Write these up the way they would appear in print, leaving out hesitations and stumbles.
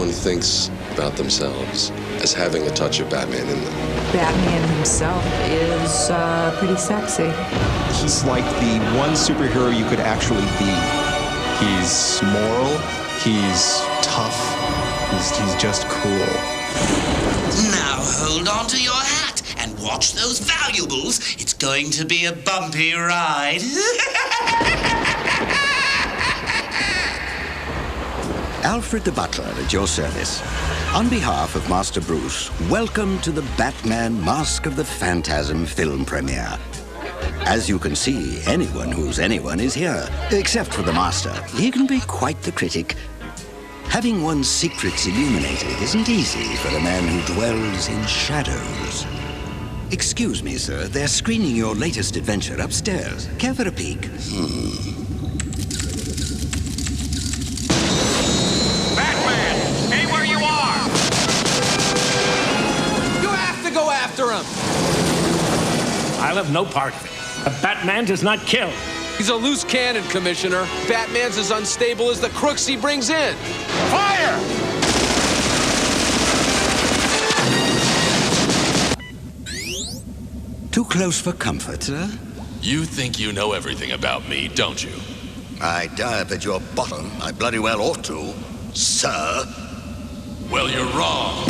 everyone thinks about themselves as having a touch of Batman in them. Batman himself is pretty sexy. He's like the one superhero you could actually be. He's moral, he's tough, he's just cool. Now hold on to your hat and watch those valuables. It's going to be a bumpy ride. Alfred the Butler at your service. On behalf of Master Bruce, welcome to the Batman Mask of the Phantasm film premiere. As you can see, anyone who's anyone is here, except for the Master. He can be quite the critic. Having one's secrets illuminated isn't easy for a man who dwells in shadows. Excuse me, sir, they're screening your latest adventure upstairs. Care for a peek? Batman, stay where you are! You have to go after him! I'll have no part of it. A Batman does not kill. He's a loose cannon, Commissioner. Batman's as unstable as the crooks he brings in. Fire! Too close for comfort, sir? You think you know everything about me, don't you? I dive at your bottom. I bloody well ought to, sir. Well, you're wrong.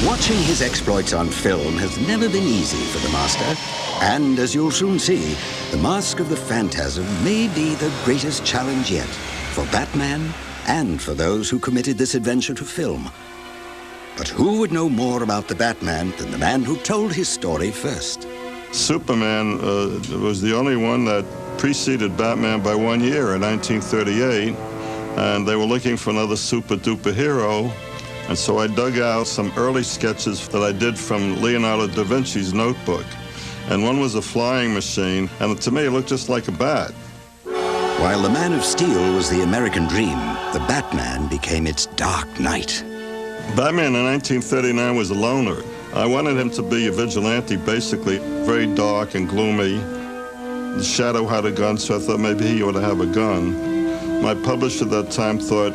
Watching his exploits on film has never been easy for the Master. And as you'll soon see, the Mask of the Phantasm may be the greatest challenge yet for Batman and for those who committed this adventure to film. But who would know more about the Batman than the man who told his story first? Superman was the only one that preceded Batman by 1 year in 1938, and they were looking for another super-duper hero. And so I dug out some early sketches that I did from Leonardo da Vinci's notebook. And one was a flying machine, and to me it looked just like a bat. While the Man of Steel was the American dream, the Batman became its dark knight. Batman in 1939 was a loner. I wanted him to be a vigilante, basically, very dark and gloomy. The Shadow had a gun, so I thought maybe he ought to have a gun. My publisher at that time thought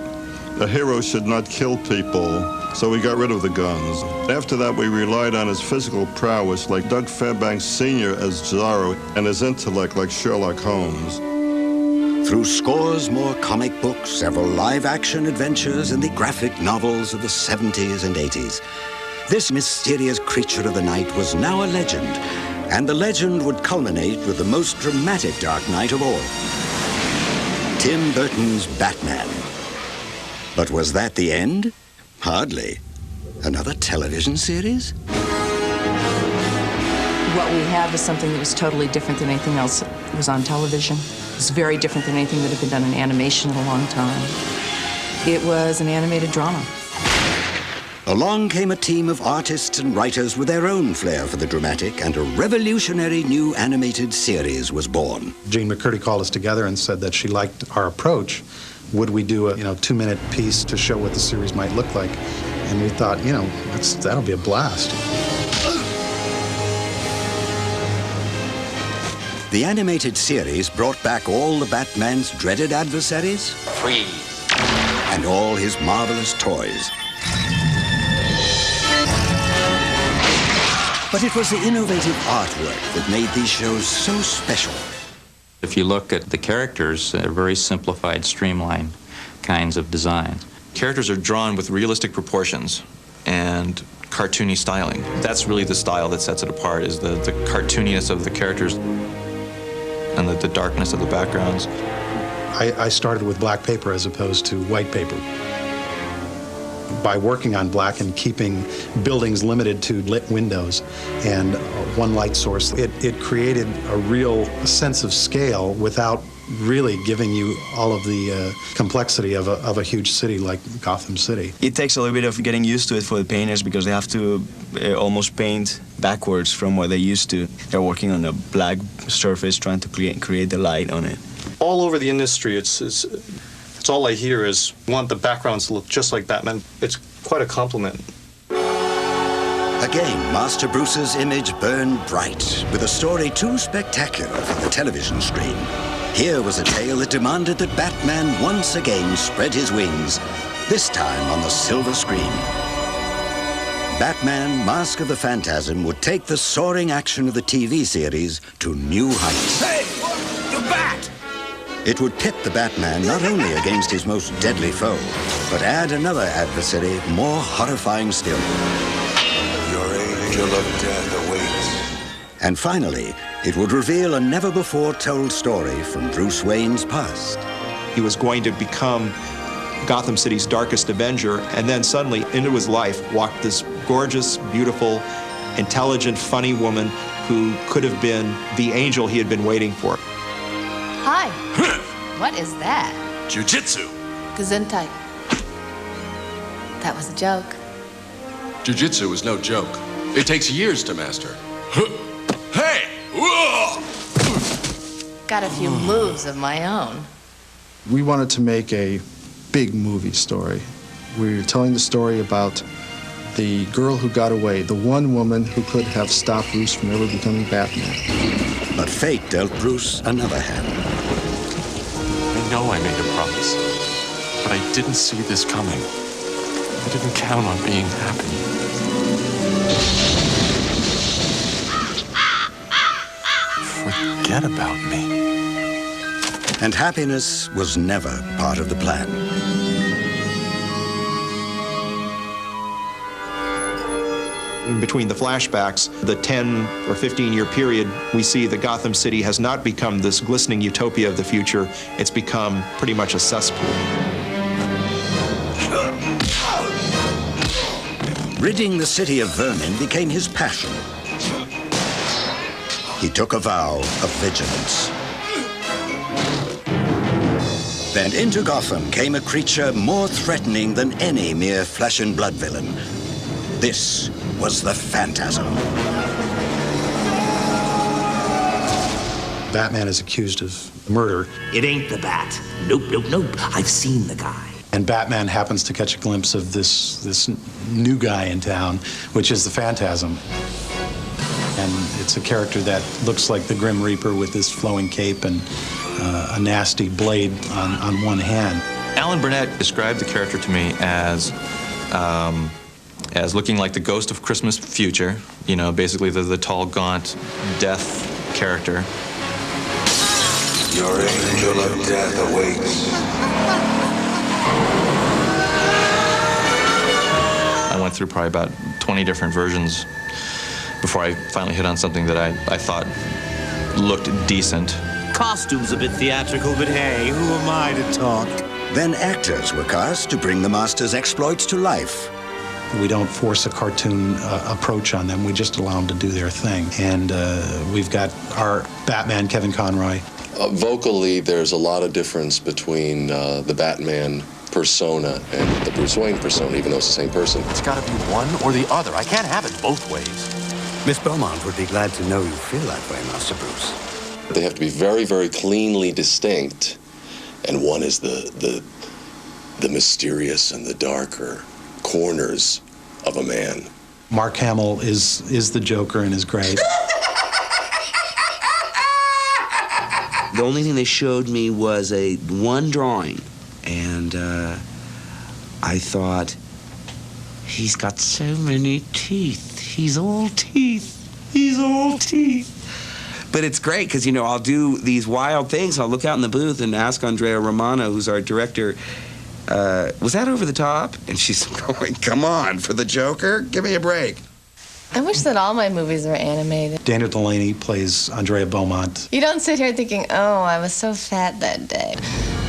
a hero should not kill people, so we got rid of the guns. After that, we relied on his physical prowess, like Doug Fairbanks Sr. as Zorro, and his intellect, like Sherlock Holmes. Through scores more comic books, several live-action adventures, and the graphic novels of the 70s and 80s, this mysterious creature of the night was now a legend, and the legend would culminate with the most dramatic Dark Knight of all, Tim Burton's Batman. But was that the end? Hardly. Another television series? What we have is something that was totally different than anything else that was on television. It's very different than anything that had been done in animation in a long time. It was an animated drama. Along came a team of artists and writers with their own flair for the dramatic, and a revolutionary new animated series was born. Jean McCurdy called us together and said that she liked our approach. Would we do a 2-minute piece to show what the series might look like? And we thought, that'll be a blast. The animated series brought back all the Batman's dreaded adversaries. Freeze. And all his marvelous toys. But it was the innovative artwork that made these shows so special. If you look at the characters, they're very simplified, streamlined kinds of designs. Characters are drawn with realistic proportions and cartoony styling. That's really the style that sets it apart, is the cartooniness of the characters and the darkness of the backgrounds. I started with black paper as opposed to white paper. By working on black and keeping buildings limited to lit windows and one light source, it created a real sense of scale without really giving you all of the complexity of a huge city like Gotham City. It takes a little bit of getting used to it for the painters because they have to almost paint backwards from what they used to. They're working on a black surface trying to create the light on it. All over the industry, it's all I hear is want the backgrounds to look just like Batman. It's quite a compliment. Again, Master Bruce's image burned bright with a story too spectacular for the television screen. Here was a tale that demanded that Batman once again spread his wings this time on the silver screen. Batman, Mask of the Phantasm would take the soaring action of the TV series to new heights. Hey, the Bat! It would pit the Batman not only against his most deadly foe, but add another adversary more horrifying still. Your angel of death awaits. And finally, it would reveal a never-before-told story from Bruce Wayne's past. He was going to become Gotham City's darkest avenger, and then suddenly into his life walked this gorgeous, beautiful, intelligent, funny woman who could have been the angel he had been waiting for. Hi. What is that? Jiu-jitsu. Gesundheit. That was a joke. Jiu-jitsu is no joke. It takes years to master. Hey! Whoa! Got a few moves of my own. We wanted to make a big movie story. We were telling the story about the girl who got away, the one woman who could have stopped Bruce from ever becoming Batman. But fate dealt Bruce another hand. I know I made a promise, but I didn't see this coming. I didn't count on being happy. Forget about me. And happiness was never part of the plan. Between the flashbacks, the 10 or 15-year period, we see that Gotham City has not become this glistening utopia of the future. It's become pretty much a cesspool. Ridding the city of vermin became his passion. He took a vow of vigilance. Then into Gotham came a creature more threatening than any mere flesh and blood villain. This was the Phantasm. Batman is accused of murder. It ain't the Bat. Nope, nope, nope. I've seen the guy. And Batman happens to catch a glimpse of this new guy in town, which is the Phantasm. And it's a character that looks like the Grim Reaper with this flowing cape and a nasty blade on one hand. Alan Burnett described the character to me as looking like the ghost of Christmas future, you know, basically the tall, gaunt, death character. Your angel of death awaits. I went through probably about 20 different versions before I finally hit on something that I thought looked decent. Costume's a bit theatrical, but hey, who am I to talk? Then actors were cast to bring the Master's exploits to life. We don't force a cartoon approach on them. We just allow them to do their thing. And we've got our Batman, Kevin Conroy. Vocally, there's a lot of difference between the Batman persona and the Bruce Wayne persona, even though it's the same person. It's got to be one or the other. I can't have it both ways. Miss Beaumont would be glad to know you feel that way, Master Bruce. They have to be very, very cleanly distinct, and one is the mysterious and the darker corners of a man. Mark Hamill is the Joker and is great. The only thing they showed me was one drawing, and I thought, he's got so many teeth. He's all teeth. He's all teeth. But it's great because, you know, I'll do these wild things. I'll look out in the booth and ask Andrea Romano, who's our director, was that over the top? And she's going, come on, for the Joker? Give me a break. I wish that all my movies were animated. Daniel Delaney plays Andrea Beaumont. You don't sit here thinking, oh, I was so fat that day.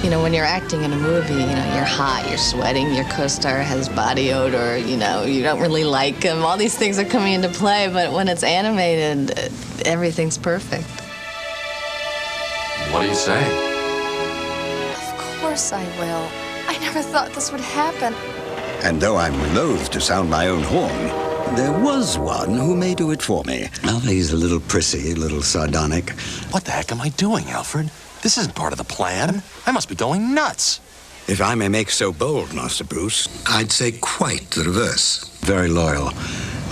You know, when you're acting in a movie, you know, you're hot, you're sweating, your co-star has body odor, you know, you don't really like him. All these things are coming into play, but when it's animated, everything's perfect. What do you say? Of course I will. I never thought this would happen. And though I'm loath to sound my own horn, there was one who may do it for me. Well, he's a little prissy, a little sardonic. What the heck am I doing, Alfred? This isn't part of the plan. I must be going nuts. If I may make so bold, Master Bruce, I'd say quite the reverse. Very loyal.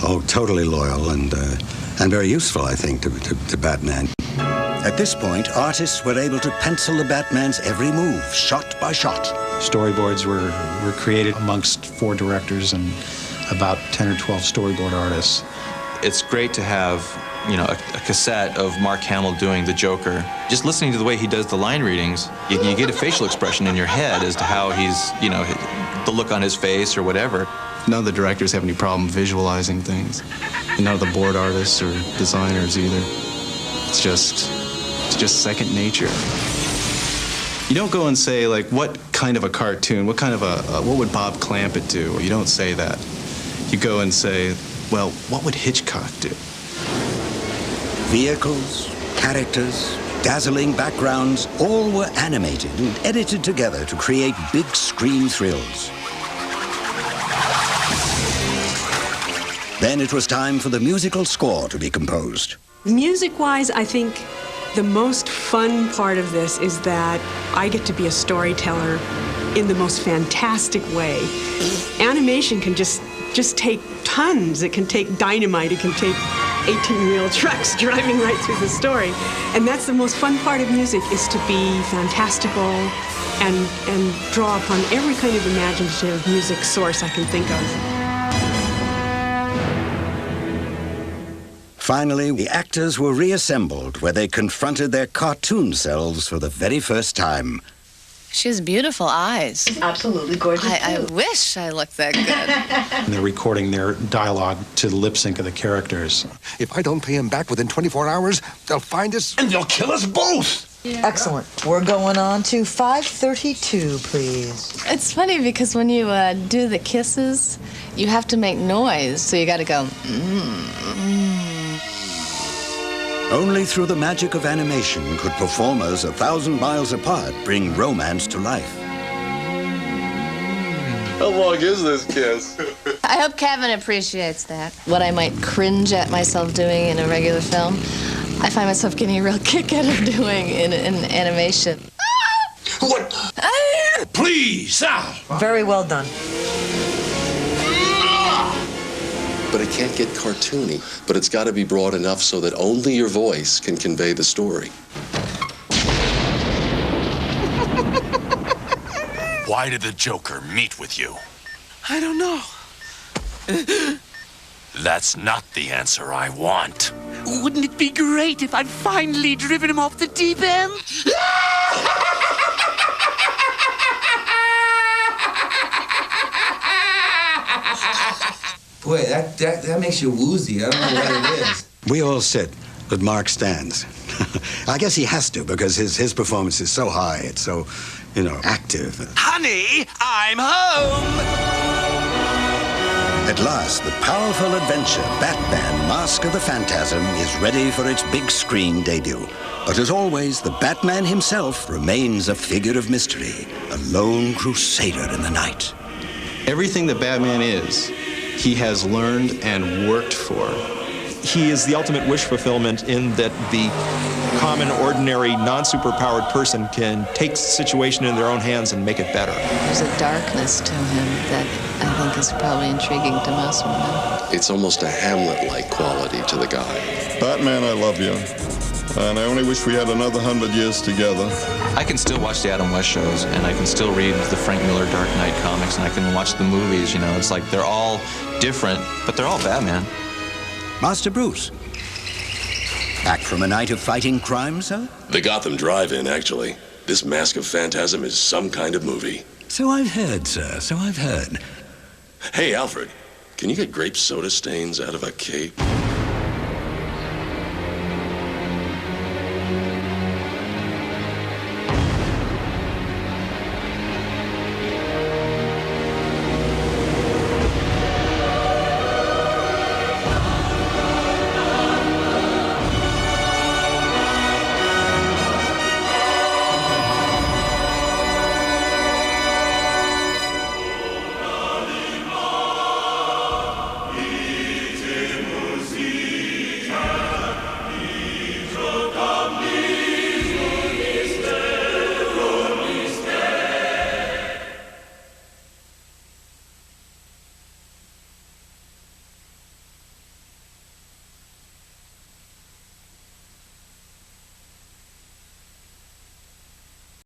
Oh, totally loyal and very useful, I think, to Batman. At this point, artists were able to pencil the Batman's every move, shot by shot. Storyboards were created amongst 4 directors and about 10 or 12 storyboard artists. It's great to have, you know, a cassette of Mark Hamill doing the Joker. Just listening to the way he does the line readings, you get a facial expression in your head as to how he's, you know, the look on his face or whatever. None of the directors have any problem visualizing things. And none of the board artists or designers either. It's just second nature. You don't go and say, like, what kind of a cartoon, what kind of what would Bob Clampett do? You don't say that. You go and say, well, what would Hitchcock do? Vehicles, characters, dazzling backgrounds, all were animated and edited together to create big screen thrills. Then it was time for the musical score to be composed. Music-wise, I think the most fun part of this is that I get to be a storyteller in the most fantastic way. Animation can just take tons. It can take dynamite. It can take 18-wheel trucks driving right through the story. And that's the most fun part of music, is to be fantastical and draw upon every kind of imaginative music source I can think of. Finally, the actors were reassembled where they confronted their cartoon selves for the very first time. She has beautiful eyes. Absolutely gorgeous. I wish I looked that good. And they're recording their dialogue to the lip sync of the characters. If I don't pay him back within 24 hours, they'll find us and they'll kill us both. Excellent. We're going on to 532, please. It's funny because when you do the kisses, you have to make noise, so you got to go. Only through the magic of animation could performers 1,000 miles apart bring romance to life. How long is this kiss? I hope Kevin appreciates that. What I might cringe at myself doing in a regular film, I find myself getting a real kick out of doing in animation. What? Please, Sal. Very well done. But it can't get cartoony. But it's got to be broad enough so that only your voice can convey the story. Why did the Joker meet with you? I don't know. That's not the answer I want. Wouldn't it be great if I'd finally driven him off the deep end? Boy, that makes you woozy. I don't know what it is. We all sit, but Mark stands. I guess he has to, because his performance is so high, it's so, you know, active. Honey, I'm home! At last, the powerful adventure Batman, Mask of the Phantasm is ready for its big screen debut. But as always, the Batman himself remains a figure of mystery, a lone crusader in the night. Everything that Batman is, he has learned and worked for. He is the ultimate wish fulfillment in that the common, ordinary, non-superpowered person can take the situation in their own hands and make it better. There's a darkness to him that I think is probably intriguing to most women. It's almost a Hamlet-like quality to the guy. Batman, I love you. And I only wish we had another 100 years together. I can still watch the Adam West shows, and I can still read the Frank Miller Dark Knight comics, and I can watch the movies, you know. It's like they're all different, but they're all Batman. Master Bruce. Back from a night of fighting crime, sir? The Gotham Drive-In, actually. This Mask of Phantasm is some kind of movie. So I've heard, sir, so I've heard. Hey, Alfred, can you get grape soda stains out of a cape?